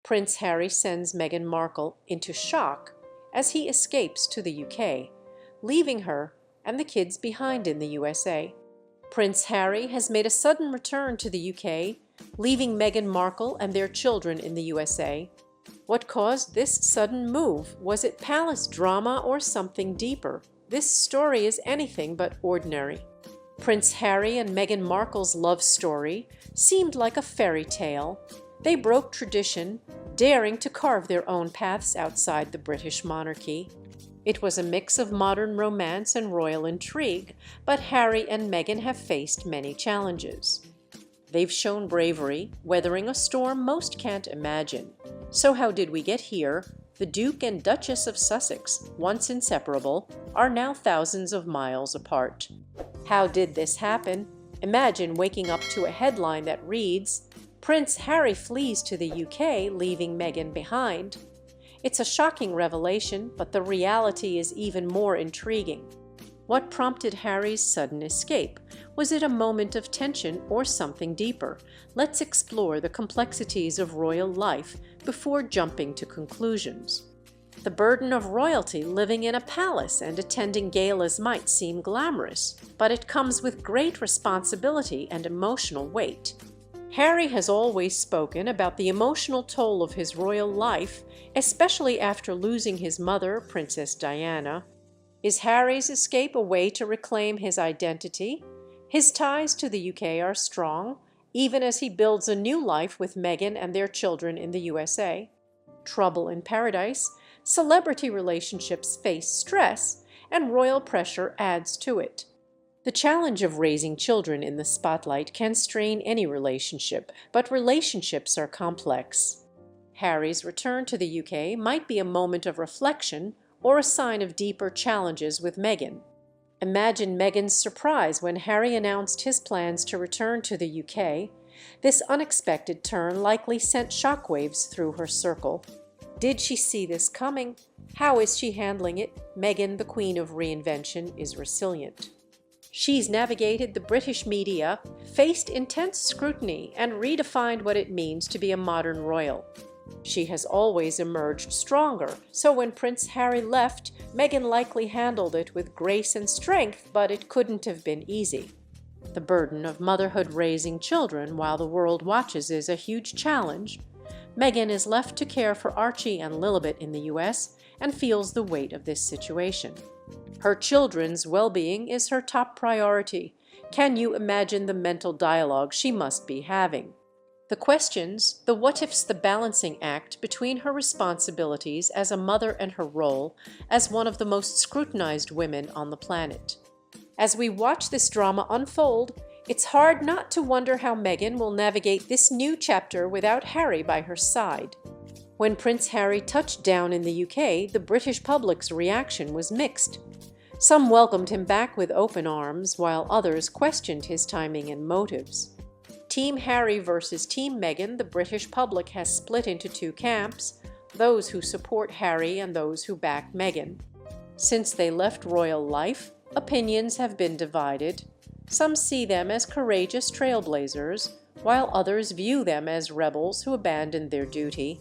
Prince Harry sends Meghan Markle into shock as he escapes to the UK, leaving her and the kids behind in the USA. Prince Harry has made a sudden return to the UK, leaving Meghan Markle and their children in the USA. What caused this sudden move? Was it palace drama or something deeper? This story is anything but ordinary. Prince Harry and Meghan Markle's love story seemed like a fairy tale. They broke tradition, daring to carve their own paths outside the British monarchy. It was a mix of modern romance and royal intrigue, but Harry and Meghan have faced many challenges. They've shown bravery, weathering a storm most can't imagine. So how did we get here? The Duke and Duchess of Sussex, once inseparable, are now thousands of miles apart. How did this happen? Imagine waking up to a headline that reads, "Prince Harry flees to the UK, leaving Meghan behind." It's a shocking revelation, but the reality is even more intriguing. What prompted Harry's sudden escape? Was it a moment of tension or something deeper? Let's explore the complexities of royal life before jumping to conclusions. The burden of royalty living in a palace and attending galas might seem glamorous, but it comes with great responsibility and emotional weight. Harry has always spoken about the emotional toll of his royal life, especially after losing his mother, Princess Diana. Is Harry's escape a way to reclaim his identity? His ties to the UK are strong, even as he builds a new life with Meghan and their children in the USA. Trouble in paradise, celebrity relationships face stress, and royal pressure adds to it. The challenge of raising children in the spotlight can strain any relationship, but relationships are complex. Harry's return to the UK might be a moment of reflection or a sign of deeper challenges with Meghan. Imagine Meghan's surprise when Harry announced his plans to return to the UK. This unexpected turn likely sent shockwaves through her circle. Did she see this coming? How is she handling it? Meghan, the queen of reinvention, is resilient. She's navigated the British media, faced intense scrutiny, and redefined what it means to be a modern royal. She has always emerged stronger, so when Prince Harry left, Meghan likely handled it with grace and strength, but it couldn't have been easy. The burden of motherhood raising children while the world watches is a huge challenge. Meghan is left to care for Archie and Lilibet in the US and feels the weight of this situation. Her children's well-being is her top priority. Can you imagine the mental dialogue she must be having? The questions, the what-ifs, the balancing act between her responsibilities as a mother and her role as one of the most scrutinized women on the planet. As we watch this drama unfold, it's hard not to wonder how Meghan will navigate this new chapter without Harry by her side. When Prince Harry touched down in the UK, the British public's reaction was mixed. Some welcomed him back with open arms, while others questioned his timing and motives. Team Harry versus Team Meghan, the British public has split into two camps, those who support Harry and those who back Meghan. Since they left royal life, opinions have been divided. Some see them as courageous trailblazers, while others view them as rebels who abandoned their duty.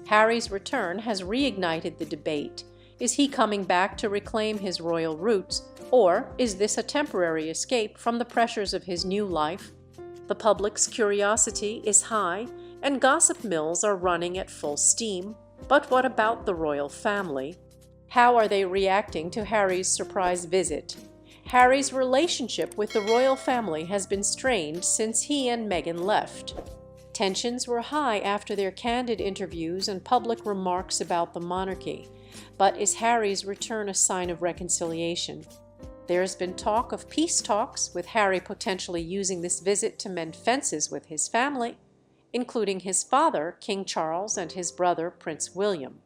Harry's return has reignited the debate. Is he coming back to reclaim his royal roots, or is this a temporary escape from the pressures of his new life? The public's curiosity is high, and gossip mills are running at full steam. But what about the royal family? How are they reacting to Harry's surprise visit? Harry's relationship with the royal family has been strained since he and Meghan left. Tensions were high after their candid interviews and public remarks about the monarchy. But is Harry's return a sign of reconciliation? There's been talk of peace talks, with Harry potentially using this visit to mend fences with his family, including his father, King Charles, and his brother, Prince William.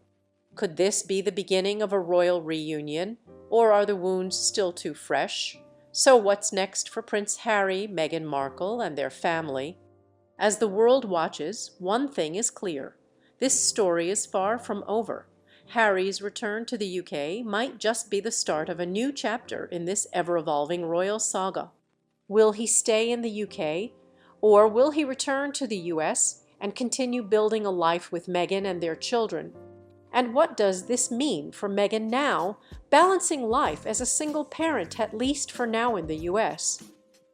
Could this be the beginning of a royal reunion, or are the wounds still too fresh? So what's next for Prince Harry, Meghan Markle, and their family? As the world watches, one thing is clear. This story is far from over. Harry's return to the UK might just be the start of a new chapter in this ever-evolving royal saga. Will he stay in the UK, or will he return to the US and continue building a life with Meghan and their children? And what does this mean for Meghan now, balancing life as a single parent, at least for now in the US?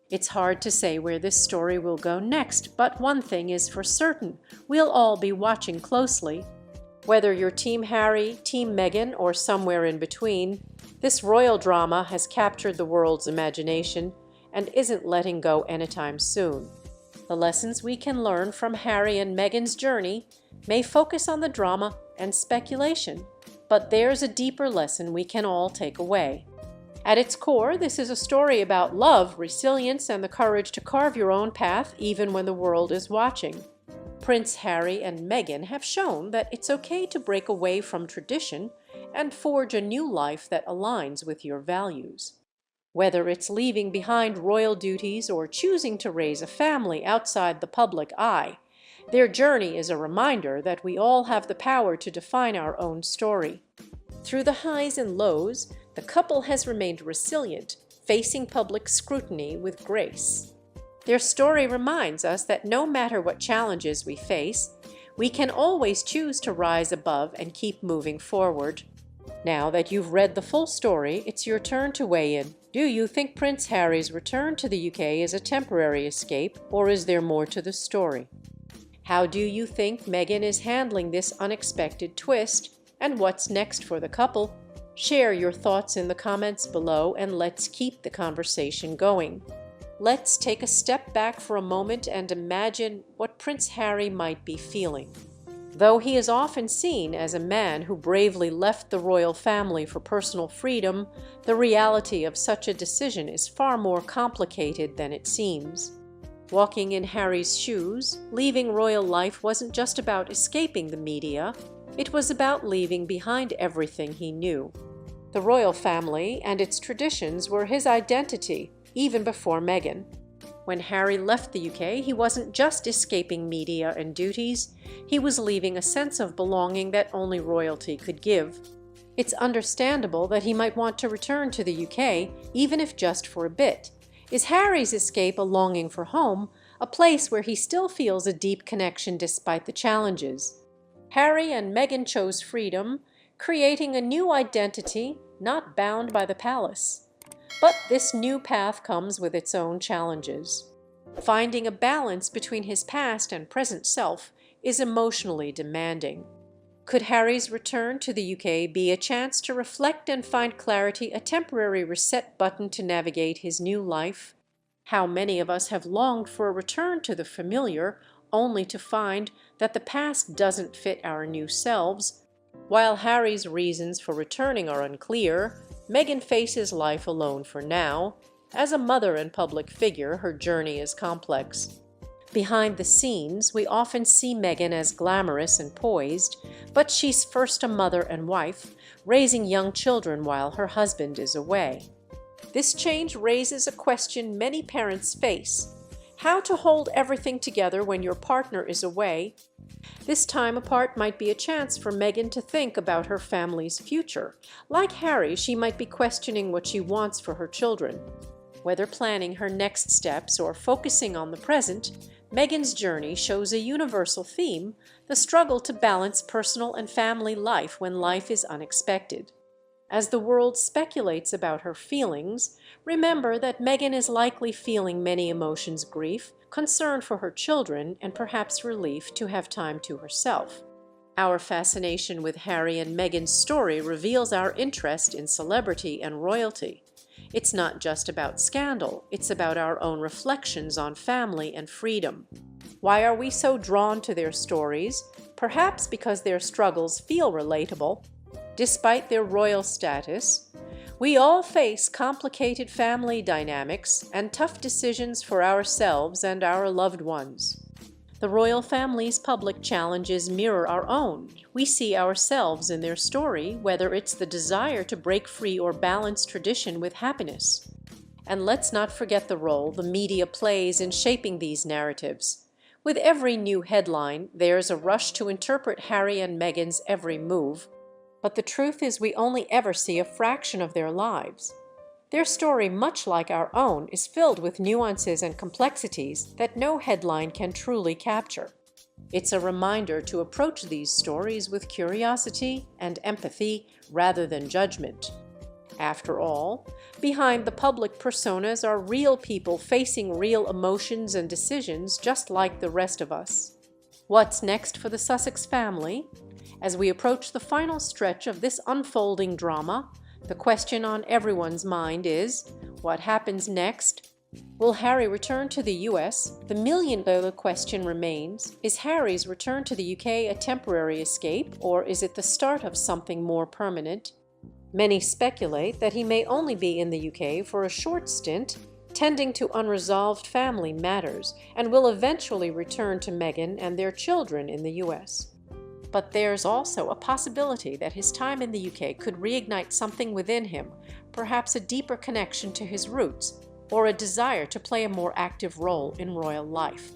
It's hard to say where this story will go next, but one thing is for certain: we'll all be watching closely. Whether you're Team Harry, Team Meghan, or somewhere in between, this royal drama has captured the world's imagination and isn't letting go anytime soon. The lessons we can learn from Harry and Meghan's journey may focus on the drama and speculation, but there's a deeper lesson we can all take away. At its core, this is a story about love, resilience, and the courage to carve your own path even when the world is watching. Prince Harry and Meghan have shown that it's okay to break away from tradition and forge a new life that aligns with your values. Whether it's leaving behind royal duties or choosing to raise a family outside the public eye, their journey is a reminder that we all have the power to define our own story. Through the highs and lows, the couple has remained resilient, facing public scrutiny with grace. Their story reminds us that no matter what challenges we face, we can always choose to rise above and keep moving forward. Now that you've read the full story, it's your turn to weigh in. Do you think Prince Harry's return to the UK is a temporary escape, or is there more to the story? How do you think Meghan is handling this unexpected twist, and what's next for the couple? Share your thoughts in the comments below, and let's keep the conversation going. Let's take a step back for a moment and imagine what Prince Harry might be feeling. Though he is often seen as a man who bravely left the royal family for personal freedom, the reality of such a decision is far more complicated than it seems. Walking in Harry's shoes, leaving royal life wasn't just about escaping the media, it was about leaving behind everything he knew. The royal family and its traditions were his identity, even before Meghan. When Harry left the UK, he wasn't just escaping media and duties, he was leaving a sense of belonging that only royalty could give. It's understandable that he might want to return to the UK, even if just for a bit. Is Harry's escape a longing for home, a place where he still feels a deep connection despite the challenges? Harry and Meghan chose freedom, creating a new identity, not bound by the palace. But this new path comes with its own challenges. Finding a balance between his past and present self is emotionally demanding. Could Harry's return to the UK be a chance to reflect and find clarity, a temporary reset button to navigate his new life? How many of us have longed for a return to the familiar, only to find that the past doesn't fit our new selves? While Harry's reasons for returning are unclear, Meghan faces life alone for now. As a mother and public figure, her journey is complex. Behind the scenes, we often see Meghan as glamorous and poised, but she's first a mother and wife, raising young children while her husband is away. This change raises a question many parents face: how to hold everything together when your partner is away. This time apart might be a chance for Meghan to think about her family's future. Like Harry, she might be questioning what she wants for her children. Whether planning her next steps or focusing on the present, Meghan's journey shows a universal theme: the struggle to balance personal and family life when life is unexpected. As the world speculates about her feelings, remember that Meghan is likely feeling many emotions: grief, concern for her children, and perhaps relief to have time to herself. Our fascination with Harry and Meghan's story reveals our interest in celebrity and royalty. It's not just about scandal, it's about our own reflections on family and freedom. Why are we so drawn to their stories? Perhaps because their struggles feel relatable. Despite their royal status, we all face complicated family dynamics and tough decisions for ourselves and our loved ones. The royal family's public challenges mirror our own. We see ourselves in their story, whether it's the desire to break free or balance tradition with happiness. And let's not forget the role the media plays in shaping these narratives. With every new headline, there's a rush to interpret Harry and Meghan's every move. But the truth is, we only ever see a fraction of their lives. Their story, much like our own, is filled with nuances and complexities that no headline can truly capture. It's a reminder to approach these stories with curiosity and empathy rather than judgment. After all, behind the public personas are real people facing real emotions and decisions just like the rest of us. What's next for the Sussex family? As we approach the final stretch of this unfolding drama, the question on everyone's mind is, what happens next? Will Harry return to the US? The million-dollar question remains, is Harry's return to the UK a temporary escape, or is it the start of something more permanent? Many speculate that he may only be in the UK for a short stint, tending to unresolved family matters, and will eventually return to Meghan and their children in the US. But there's also a possibility that his time in the UK could reignite something within him, perhaps a deeper connection to his roots, or a desire to play a more active role in royal life.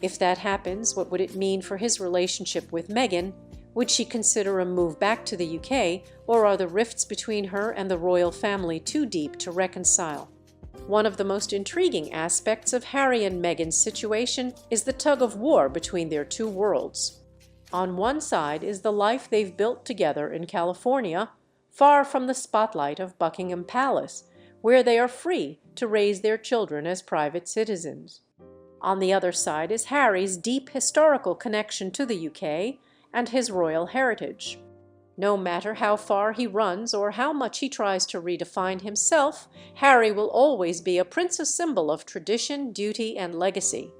If that happens, what would it mean for his relationship with Meghan? Would she consider a move back to the UK, or are the rifts between her and the royal family too deep to reconcile? One of the most intriguing aspects of Harry and Meghan's situation is the tug-of-war between their two worlds. On one side is the life they've built together in California, far from the spotlight of Buckingham Palace, where they are free to raise their children as private citizens. On the other side is Harry's deep historical connection to the UK and his royal heritage. No matter how far he runs or how much he tries to redefine himself, Harry will always be a princess symbol of tradition, duty, and legacy.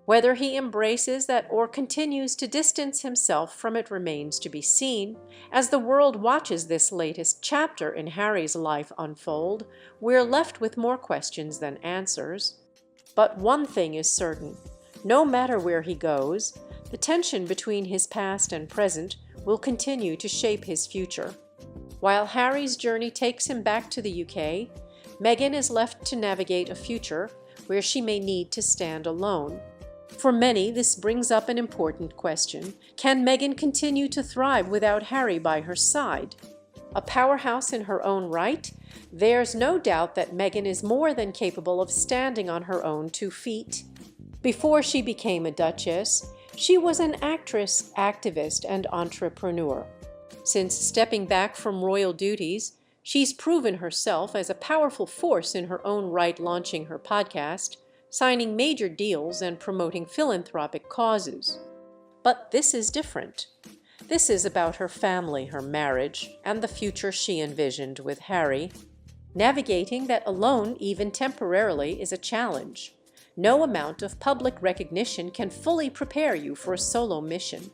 Whether he embraces that or continues to distance himself from it remains to be seen. As the world watches this latest chapter in Harry's life unfold, we're left with more questions than answers. But one thing is certain: no matter where he goes, the tension between his past and present will continue to shape his future. While Harry's journey takes him back to the UK, Meghan is left to navigate a future where she may need to stand alone. For many, this brings up an important question. Can Meghan continue to thrive without Harry by her side? A powerhouse in her own right, there's no doubt that Meghan is more than capable of standing on her own 2 feet. Before she became a duchess, she was an actress, activist, and entrepreneur. Since stepping back from royal duties, she's proven herself as a powerful force in her own right, launching her podcast, signing major deals, and promoting philanthropic causes. But this is different. This is about her family, her marriage, and the future she envisioned with Harry. Navigating that alone, even temporarily, is a challenge. No amount of public recognition can fully prepare you for a solo mission.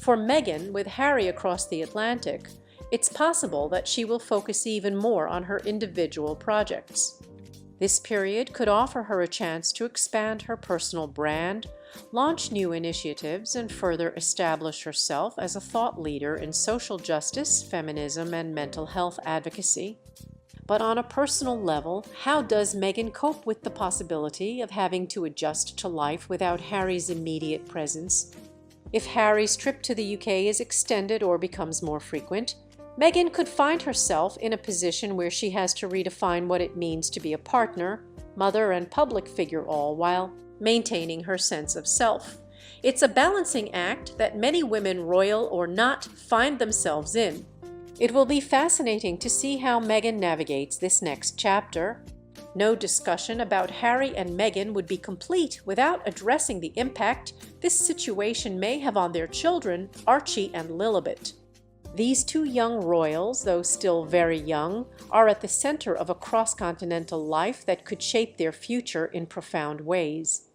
For Meghan, with Harry across the Atlantic, it's possible that she will focus even more on her individual projects. This period could offer her a chance to expand her personal brand, launch new initiatives, and further establish herself as a thought leader in social justice, feminism, and mental health advocacy. But on a personal level, how does Meghan cope with the possibility of having to adjust to life without Harry's immediate presence? If Harry's trip to the UK is extended or becomes more frequent, Meghan could find herself in a position where she has to redefine what it means to be a partner, mother, and public figure, all while maintaining her sense of self. It's a balancing act that many women, royal or not, find themselves in. It will be fascinating to see how Meghan navigates this next chapter. No discussion about Harry and Meghan would be complete without addressing the impact this situation may have on their children, Archie and Lilibet. These 2 young royals, though still very young, are at the center of a cross-continental life that could shape their future in profound ways.